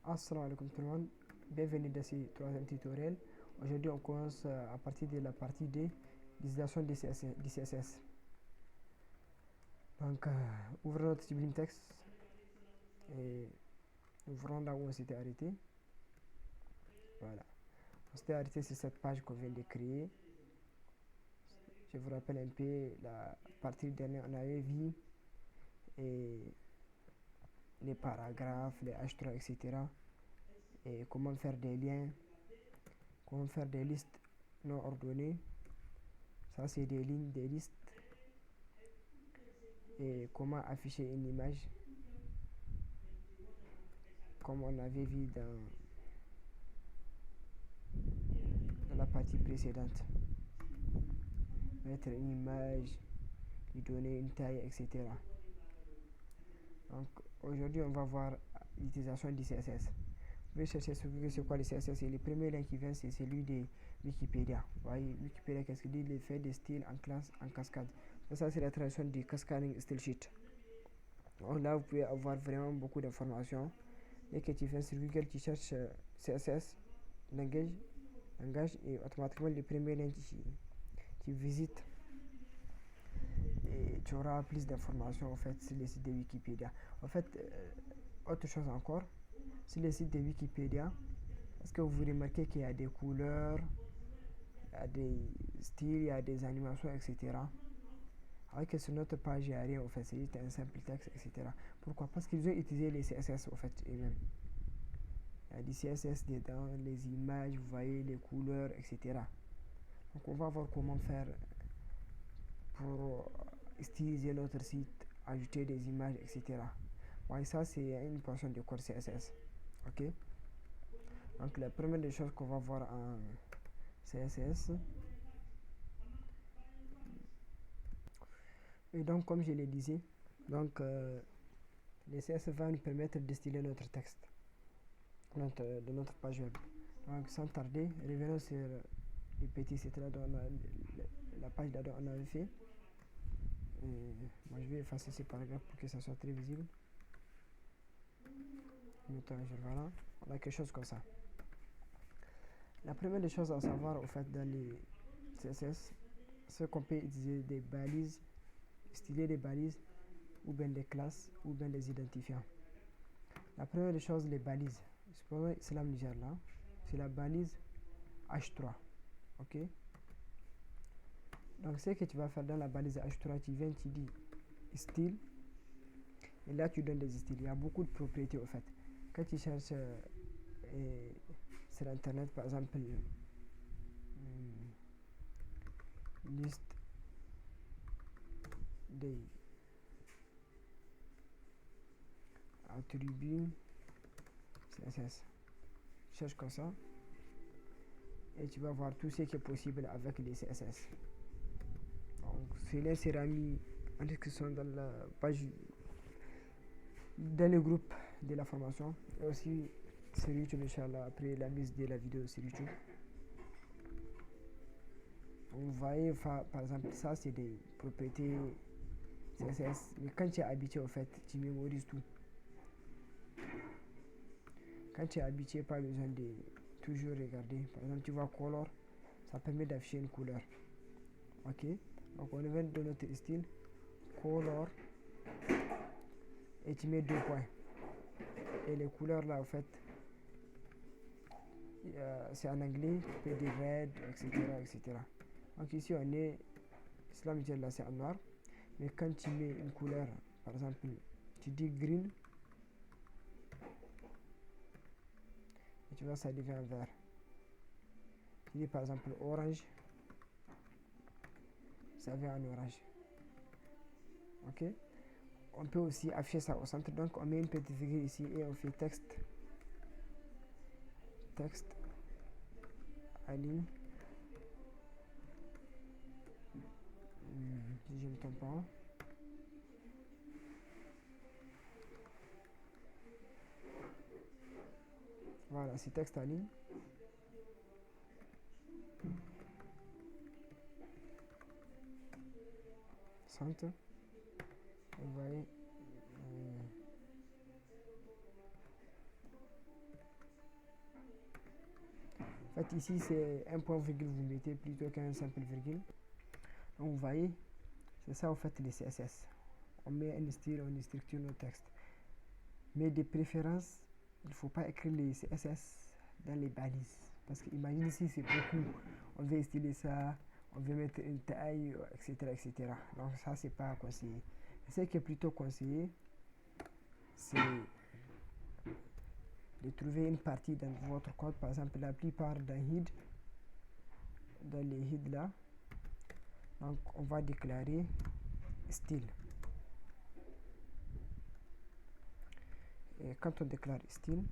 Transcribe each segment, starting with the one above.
Assalamu alaikum tout le monde, bienvenue dans ce troisième tutoriel. Aujourd'hui on commence à partir de la partie D, l'utilisation du CSS. Donc ouvrons notre Sublime Text et ouvrons là où on s'était arrêté. Voilà, on s'était arrêté sur cette page qu'on vient de créer. Je vous rappelle un peu la partie dernière, on avait vu et les paragraphes, les H3, etc. Et comment faire des liens, comment faire des listes non ordonnées. Ça c'est des lignes, des listes. Et comment afficher une image comme on avait vu dans la partie précédente. Mettre une image, lui donner une taille, etc. Donc aujourd'hui on va voir l'utilisation du CSS. Vous pouvez chercher sur Google c'est quoi le CSS et le premier lien qui vient c'est celui de Wikipédia. Vous voyez Wikipédia qu'est-ce qu'il dit, l'effet de style en classe en cascade. Ça c'est la traduction du cascading style sheet. Donc là vous pouvez avoir vraiment beaucoup d'informations. Dès que tu fais sur Google tu cherches CSS langage et automatiquement le premier lien tu visites et tu auras plus d'informations en fait sur le site de Wikipédia. En fait, autre chose encore, sur le site de Wikipédia, est-ce que vous remarquez qu'il y a des couleurs, il y a des styles, il y a des animations, etc. Alors que sur notre page, il n'y a rien, en fait, c'est juste un simple texte, etc. Pourquoi? Parce qu'ils ont utilisé les CSS, en fait, eux-mêmes. Il y a du CSS dedans, les images, vous voyez, les couleurs, etc. Donc, on va voir comment faire pour styliser notre site, ajouter des images, etc. Ouais, ça, c'est une portion de code CSS. Ok? Donc, la première des choses qu'on va voir en CSS. Et donc, comme je le disais, donc, le CSS va nous permettre de styler notre texte de notre page web. Donc, sans tarder, revenons sur le petit site là dont la page là dont on avait fait. Et moi, je vais effacer ces paragraphes pour que ça soit très visible. Voilà, on a quelque chose comme ça. La première des choses à savoir au fait dans les CSS, c'est qu'on peut utiliser des balises, styler des balises, ou bien des classes, ou bien des identifiants. La première des choses, les balises. C'est la misère là. C'est la balise H3. Ok? Donc ce que tu vas faire dans la balise H3, tu viens, tu dis style. Et là, tu donnes des styles. Il y a beaucoup de propriétés au fait. Quand tu cherches sur internet, par exemple, liste des attributs CSS. Cherche comme ça. Et tu vas voir tout ce qui est possible avec les CSS. Donc, ce lien sera mis en description dans la page, dans le groupe de la formation. Et aussi sur YouTube, Inch'Allah, après la mise de la vidéo sur YouTube. Vous voyez, par exemple, ça c'est des propriétés CSS. Mais quand tu es habitué, au fait, tu mémorises tout. Quand tu es habitué, pas besoin de toujours regarder. Par exemple, tu vois color, ça permet d'afficher une couleur. Ok? Donc, on vient de notre style, color, et tu mets 2 points. Et les couleurs là, en fait, c'est en anglais, tu peux dire red, etc., etc. Donc, ici, on est, Islam là, c'est en noir. Mais quand tu mets une couleur, par exemple, tu dis green, et tu vois, ça devient vert. Tu dis par exemple orange, ça vient en orange. Ok? On peut aussi afficher ça au centre, donc on met une petite virgule ici et on fait texte, align, si je ne me trompe pas. Voilà, c'est texte align. Centre. Vous voyez. fait, ici, c'est un point virgule, vous mettez plutôt qu'un simple virgule. Donc, vous voyez, c'est ça, en fait, les CSS. On met un style, on structure nos textes. Mais de préférence, il ne faut pas écrire les CSS dans les balises. Parce que imagine ici, c'est beaucoup. On veut styler ça, on veut mettre une taille, etc., etc. Donc, ça, c'est pas conseillé. Ce qui est plutôt conseillé, c'est de trouver une partie dans votre code. Par exemple, la plupart dans les heads là, donc on va déclarer style. Et quand on déclare style,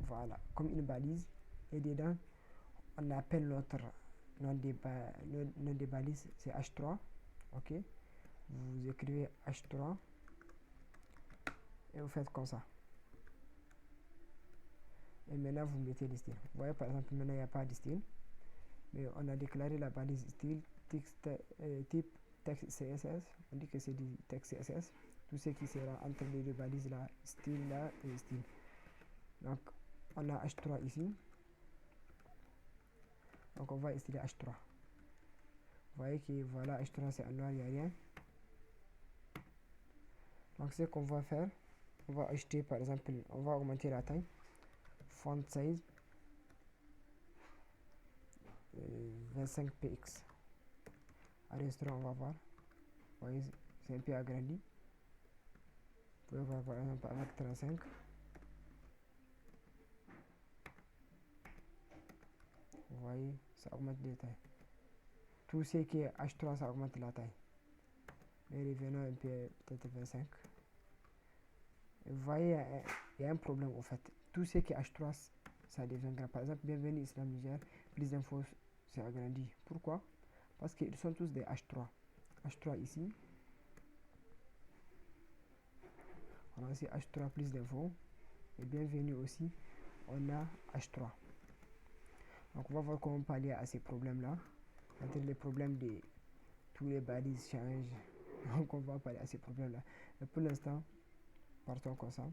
voilà, comme une balise, et dedans, on appelle notre nom des balises, c'est h3, ok. Vous écrivez h3 et vous faites comme ça. Et maintenant, vous mettez le style. Vous voyez, par exemple, maintenant, il n'y a pas de style. Mais on a déclaré la balise style, type texte CSS. On dit que c'est du texte CSS. Tout ce qui sera entre les deux balises là, style là et style. Donc, on a H3 ici. Donc, on va styler H3. Vous voyez que voilà, H3 c'est en noir, il n'y a rien. Donc, ce qu'on va faire, on va acheter par exemple, on va augmenter la taille. Font size 25 px. À restaurant, on va voir. Vous voyez, c'est un peu agrandi. Vous pouvez voir par exemple avec 35. Vous voyez, ça augmente la taille. Tout ce qui est H3, ça augmente la taille. Mais revenons un peu, peut-être 25. Vous voyez, il y a un problème en fait. Tout ce qui est H3, ça devient grand. Par exemple, bienvenue Islam Niger, plus d'infos, c'est agrandi. Pourquoi? Parce qu'ils sont tous des H3. H3 ici. On a aussi H3 plus d'infos. Et bienvenue aussi, on a H3. Donc on va voir comment pallier à ces problèmes-là. Entre les problèmes de tous les balises changent. Donc on va pallier à ces problèmes-là. Mais pour l'instant, partons comme ça.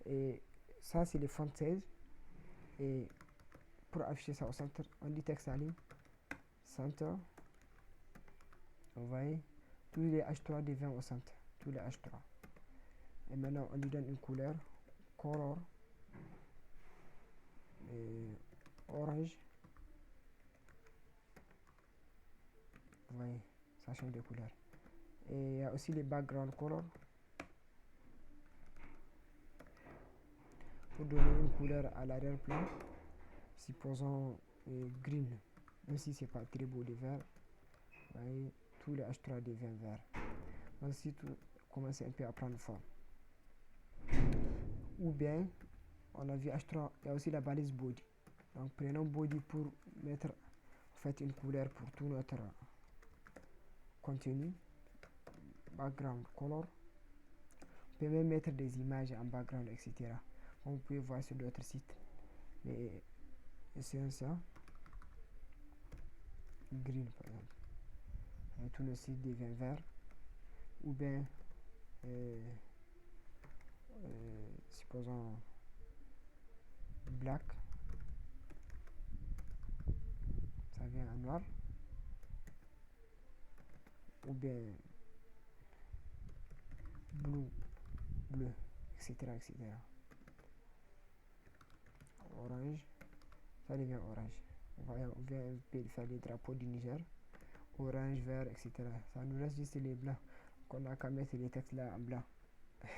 Et ça, c'est les font 16. Et pour afficher ça au centre, on dit texte à ligne. Center. Vous voyez, tous les H3 deviennent au centre. Tous les H3. Et maintenant, on lui donne une couleur. Color. Et orange. Vous voyez, ça change de couleur. Et il y a aussi les background color. Pour donner une couleur à l'arrière-plan. Supposons green. Même si c'est pas très beau de vert. Vous voyez, tous les H3 deviennent vert. Ensuite, tout commence un peu à prendre forme. Ou bien, on a vu H3, il y a aussi la balise body. Donc prenons body pour mettre en fait une couleur pour tout notre contenu. Background color. On peut même mettre des images en background, etc. Comme vous pouvez voir sur d'autres sites. Mais c'est ça. Green par exemple. Et tout le site devient vert. Ou bien supposons black, ça vient en noir, ou bien bleu, etc., etc. Orange, ça devient orange. On vient un peu faire les drapeaux du Niger, orange, vert, etc. Ça nous reste juste les blancs, qu'on a qu'à mettre les textes là en blanc,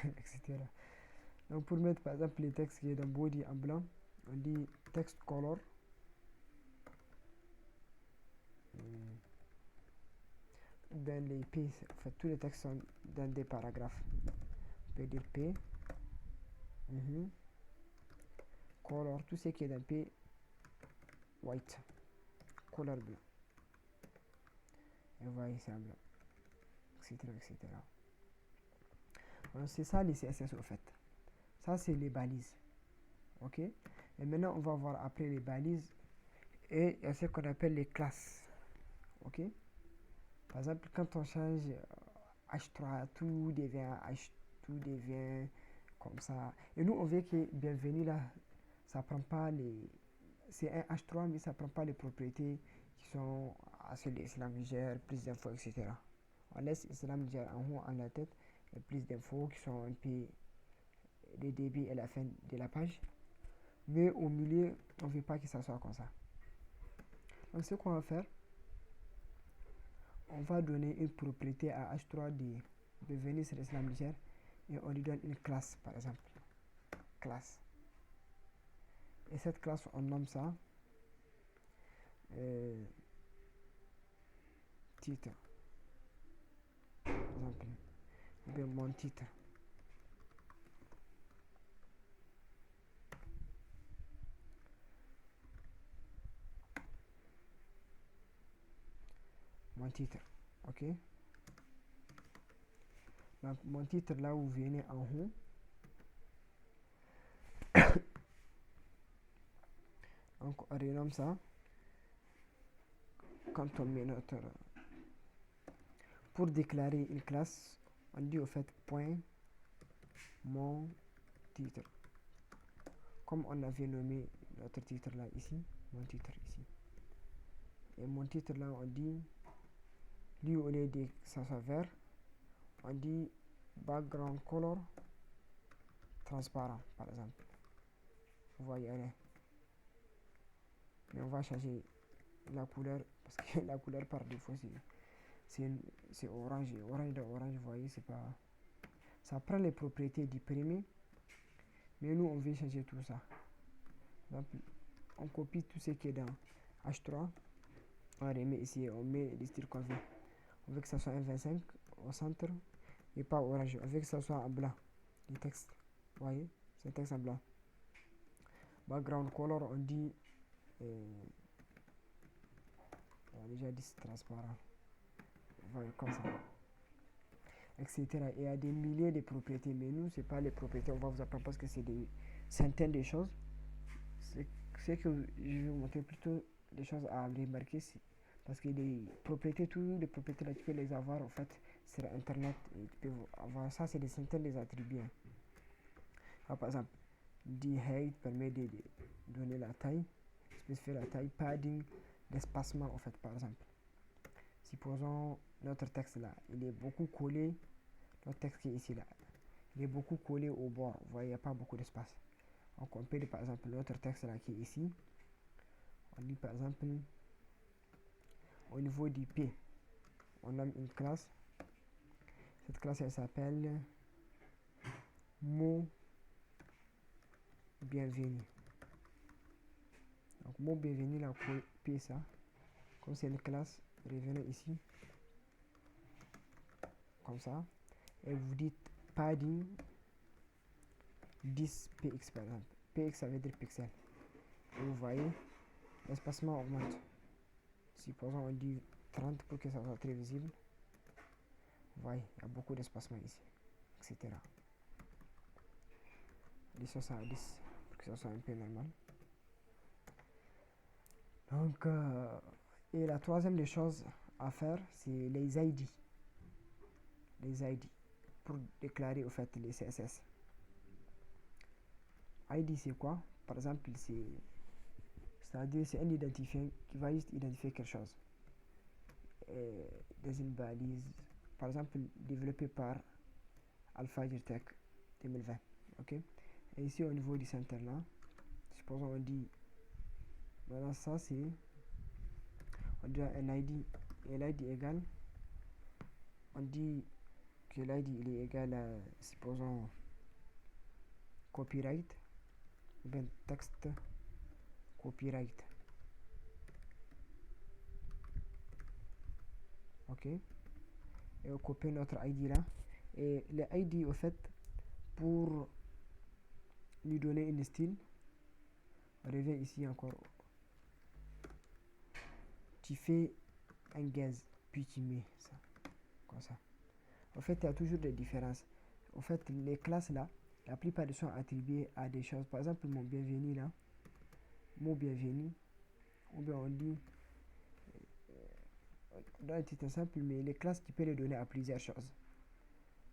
etc. Donc pour mettre par exemple les textes qui est dans body en blanc, on dit text color. Dans les P, en fait, tous les textes sont dans des paragraphes. On peut dire P. Color, tout ce qui est dans P, white. Color blanc. Et vous voyez, c'est en blanc. Etc. etc. Alors, c'est ça les CSS au fait. Ça, c'est les balises. Ok? Et maintenant, on va voir après les balises. Et il y a ce qu'on appelle les classes. Ok? Par exemple, quand on change H3, tout devient H, tout devient comme ça. Et nous, on veut que bienvenue là, ça prend pas les... C'est un H3, mais ça prend pas les propriétés qui sont à celles d'Islam Niger, plus d'infos, etc. On laisse Islam Niger en haut, en la tête, et plus d'infos qui sont un peu les débits et la fin de la page. Mais au milieu, on ne veut pas que ça soit comme ça. Donc ce qu'on va faire, on va donner une propriété à H3 de venir sur Islam Niger et on lui donne une classe, par exemple. Classe. Et cette classe, on nomme ça titre. Par exemple, bien mon titre. Mon titre. Ok. Donc mon titre là où vous venez en haut. Donc on renomme ça. Quand on met notre... Pour déclarer une classe, on dit au fait point mon titre. Comme on avait nommé notre titre là ici, mon titre ici. Et mon titre là, on dit, lui au lieu de ça soit vert, on dit background color transparent par exemple. Vous voyez rien. Mais on va changer la couleur parce que la couleur par défaut c'est orange. Orange de orange, vous voyez, c'est pas. Ça prend les propriétés du premier, mais nous on veut changer tout ça. Donc on copie tout ce qui est dans H3, on remet ici, on met les styles qu'on veut. On veut que ça soit un 25 au centre et pas orange. On veut que ça soit en blanc. Le texte, vous voyez, c'est un texte en blanc. Background color, on dit on a déjà dit c'est transparent. Voilà, comme ça. Etc. Et il y a des milliers de propriétés, mais nous, c'est pas les propriétés, on va vous apprendre parce que c'est des centaines de choses. C'est que je vais vous montrer plutôt des choses à remarquer parce que les propriétés, toutes les propriétés là, tu peux les avoir en fait sur internet et tu peux avoir ça, c'est des centaines d'attributs. Alors, par exemple, height permet de donner la taille, spécifier la taille, padding, l'espacement en fait, par exemple. Supposons notre texte là, il est beaucoup collé, notre texte qui est ici là, il est beaucoup collé au bord, vous voyez, il n'y a pas beaucoup d'espace. Donc on peut par exemple notre texte là qui est ici, on dit par exemple au niveau du P, on a une classe, cette classe elle s'appelle mot bienvenue. Donc mot bienvenue là, pour P ça, comme c'est une classe, revenez ici, comme ça, et vous dites padding 10 px par exemple. Px ça veut dire pixel. Et vous voyez, l'espacement augmente. Supposons on dit 30 pour que ça soit très visible. Vous voyez, il y a beaucoup d'espacement ici, etc. 10 à 10 pour que ça soit un peu normal. Donc, et la troisième des choses à faire, c'est les ID. Les ID pour déclarer au fait les CSS. ID c'est quoi? Par exemple, c'est-à-dire c'est un identifiant qui va juste identifier quelque chose. Des une balise, par exemple, développé par AlphaGTech 2020. Ok? Et ici au niveau du center là, supposons on dit, maintenant ça c'est, on dit un ID, et l'ID égale, on dit que l'ID il est égal à, supposons, copyright, ou bien texte copyright. Ok, et on copie notre ID là, et le ID au fait, pour lui donner une style, on revient ici encore, tu fais un gaz puis tu mets ça comme ça. En fait il y a toujours des différences. En fait les classes là, la plupart sont attribuées à des choses. Par exemple mon bienvenu là, mot bienvenu, ou bien on dit dans un titre simple, mais les classes tu peux les donner à plusieurs choses.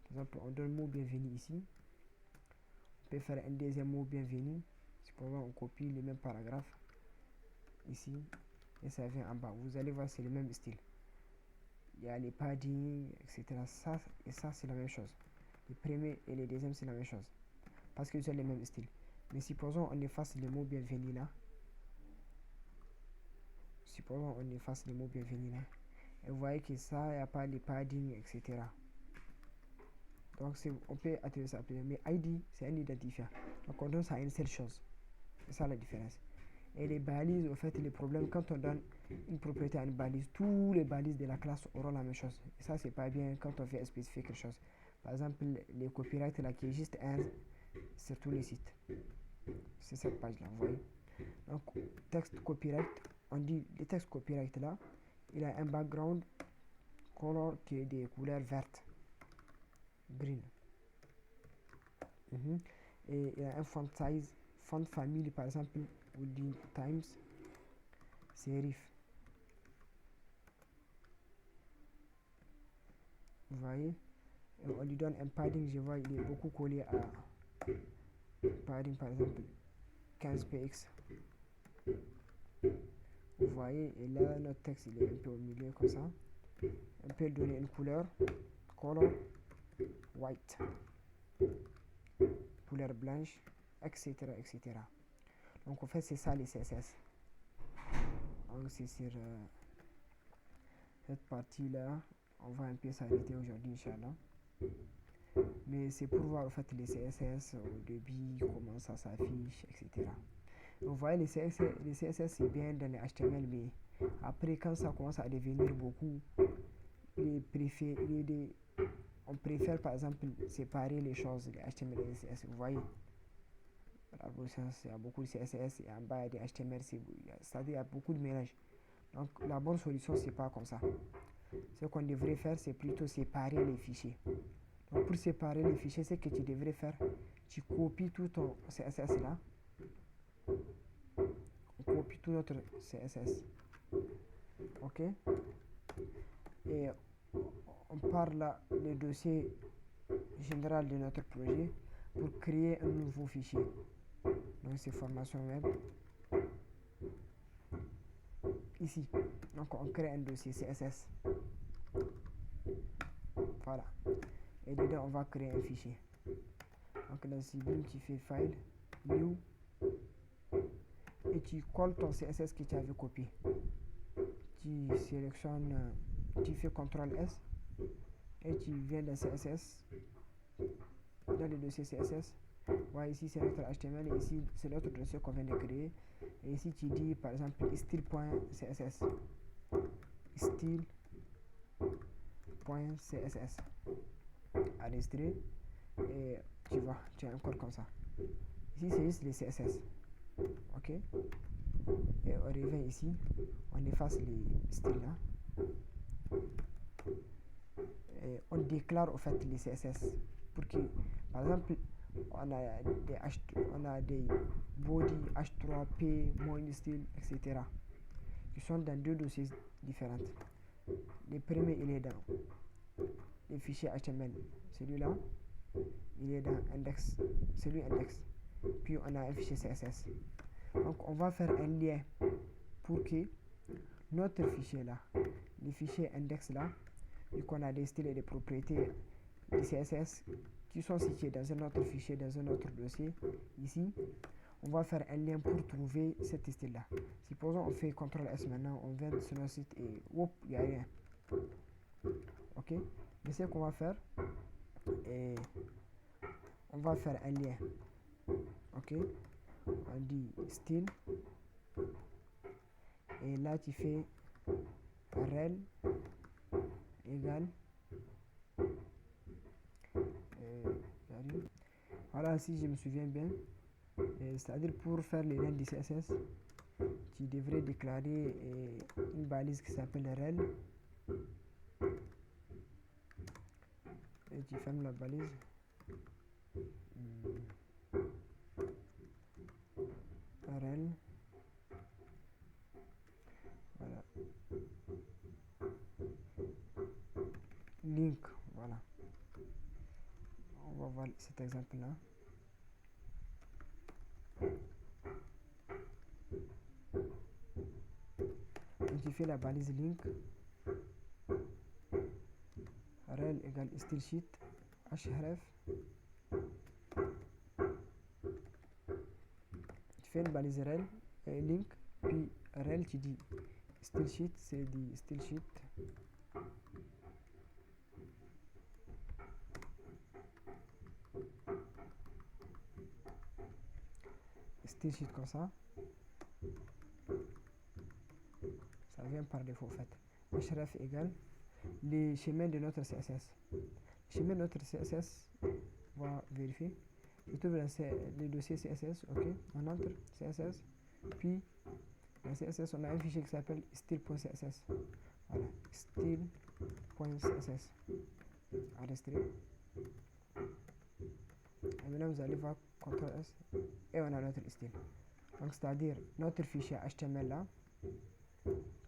Par exemple on donne mot bienvenu ici, on peut faire un deuxième mot bienvenu, Supposons on copie le même paragraphe ici et ça vient en bas. Vous allez voir, c'est le même style. Il y a les padding, etc. Ça et ça, c'est la même chose. Le premier et le deuxième, c'est la même chose. Parce que c'est le même style. Mais supposons on efface le mot bienvenue là. Supposons on efface le mot bienvenue là. Et vous voyez que ça, il n'y a pas les padding, etc. Donc on peut attribuer ça. Mais ID, c'est un identifiant. Donc on donne ça à une seule chose. C'est ça la différence. Et les balises, au fait, les problèmes, quand on donne une propriété à une balise, tous les balises de la classe auront la même chose. Et ça, c'est pas bien quand on fait spécifier quelque chose. Par exemple, les copyrights là, qui est juste un sur tous les sites. C'est cette page là, vous voyez. Donc, texte copyright, on dit le texte copyright là, il a un background color qui est des couleurs vertes, green. Et il a un font size, font family par exemple, ou dit Times serif. Vous voyez, et on lui donne un padding, je vois il est beaucoup collé à padding par exemple 15px. Vous voyez, et là notre texte il est un peu au milieu comme ça. On peut donner une couleur, color white, couleur blanche, etc. etc. Donc en fait c'est ça les CSS. Donc c'est sur cette partie là, on va un peu s'arrêter aujourd'hui Inch'Allah. Mais c'est pour voir en fait les CSS au début, comment ça s'affiche, etc. Vous voyez les CSS c'est bien dans les HTML, mais après quand ça commence à devenir beaucoup, on préfère par exemple séparer les choses, les HTML et les CSS. Vous voyez, il y a beaucoup de CSS et en bas il y a des HTML, c'est-à-dire il y a beaucoup de mélange. Donc la bonne solution c'est pas comme ça. Ce qu'on devrait faire c'est plutôt séparer les fichiers. Donc pour séparer les fichiers, ce que tu devrais faire, tu copies tout ton CSS là. On copie tout notre CSS. Ok. Et on part là le dossier général de notre projet pour créer un nouveau fichier. Donc c'est formation web. Ici. Donc on crée un dossier CSS. Voilà. Et dedans on va créer un fichier. Donc dans Sublime tu fais file, new, et tu colles ton CSS que tu avais copié. Tu sélectionnes, tu fais CTRL S et tu viens dans CSS, dans le dossier CSS. Ouais, ici c'est notre HTML et ici c'est notre dossier qu'on vient de créer. Et ici tu dis par exemple style.css, style.css, enregistré, et tu vois, tu as encore comme ça. Ici c'est juste les CSS. Ok. Et on revient ici, on efface les styles là. Et on déclare au fait les CSS pour que, par exemple, on a des body h3p, style, etc. qui sont dans deux dossiers différents. Le premier il est dans le fichier HTML, celui-là il est dans index, celui index. Puis on a un fichier CSS. Donc on va faire un lien pour que notre fichier là, le fichier index là, vu qu'on a des styles et des propriétés des CSS qui sont situés dans un autre fichier, dans un autre dossier, ici, on va faire un lien pour trouver cet style là. Supposons on fait CTRL S maintenant, on vient sur notre site et hop, il n'y a rien. Ok, mais ce qu'on va faire, et on va faire un lien. Ok, on dit style, et là tu fais rel égale voilà, si je me souviens bien, c'est-à-dire pour faire les liens du CSS, tu devrais déclarer une balise qui s'appelle rel et tu fermes la balise. Rel, voilà, link, voilà. On va voir cet exemple là. fait la balise link rel égale stylesheet href. Tu fais une balise rel et link, puis rel tu dis stylesheet, c'est dit stylesheet comme ça. Ça vient par défaut en fait. Href égale les chemins de notre CSS. Les chemins de notre CSS, on va vérifier. Je trouve le dossier CSS, ok. On entre CSS, puis dans CSS, on a un fichier qui s'appelle style.css. Voilà, style.css. Enregistré. Et maintenant, vous allez voir CTRL S et on a notre style. Donc, c'est-à-dire notre fichier HTML là,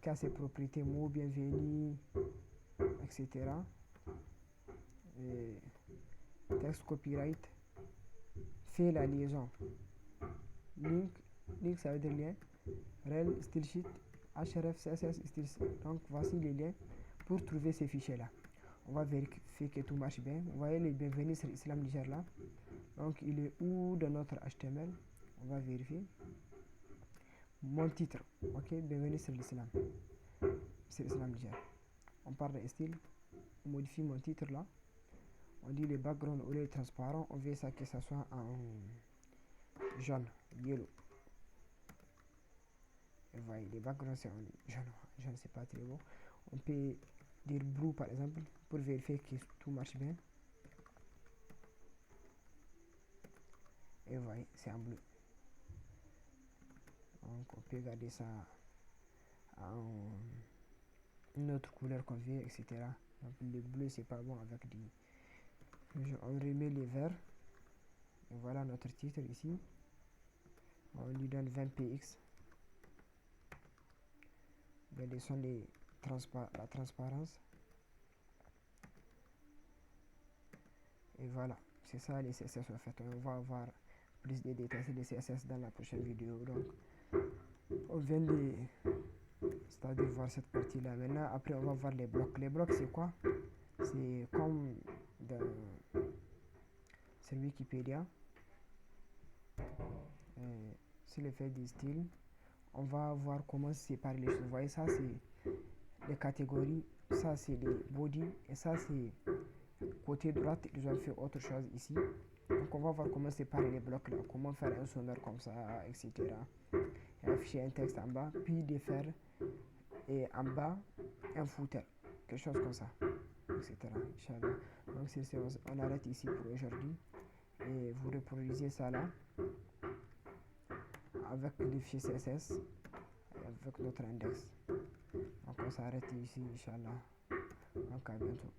qui a ses propriétés mots, bienvenue, etc. Et texte copyright fait la liaison. Link ça veut dire lien. Rel, stylesheet, href, css, stylesheet. Donc, voici les liens pour trouver ces fichiers là. On va vérifier que tout marche bien. Vous voyez les bienvenus sur Islam Niger là. Donc, il est où dans notre HTML? On va vérifier. Mon titre, ok, bienvenue sur l'Islam. C'est l'Islam Niger. On parle de style. On modifie mon titre là. On dit le background au lieu de transparent. On veut ça que ça soit en jaune, yellow. Et voyez, les backgrounds c'est en jaune. Jaune c'est pas très beau. On peut dire blue par exemple pour vérifier que tout marche bien. Et voyez, c'est en bleu. Donc on peut garder ça en une autre couleur qu'on veut, etc. Donc le bleu c'est pas bon avec du. On remet les verts. Et voilà notre titre ici. On lui donne 20 px. Les sont la transparence. Et voilà, c'est ça les CSS en fait. On va avoir plus de détails sur les CSS dans la prochaine vidéo. Donc, on vient de c'est-à-dire voir cette partie là. Maintenant, après, on va voir les blocs. Les blocs, c'est quoi? C'est comme sur Wikipédia. Sur le fait du style, on va voir comment séparer les choses. Vous voyez, ça c'est les catégories, ça c'est les body, et ça c'est côté droite, ils ont fait autre chose ici. Donc on va voir comment séparer les blocs là, comment faire un sommaire comme ça, etc. Et afficher un texte en bas, puis de faire et en bas un footer, quelque chose comme ça, etc. Inch'Allah. Donc on arrête ici pour aujourd'hui et vous reproduisez ça là avec le fichier CSS et avec notre index. Donc on s'arrête ici, Inch'Allah. Donc à bientôt.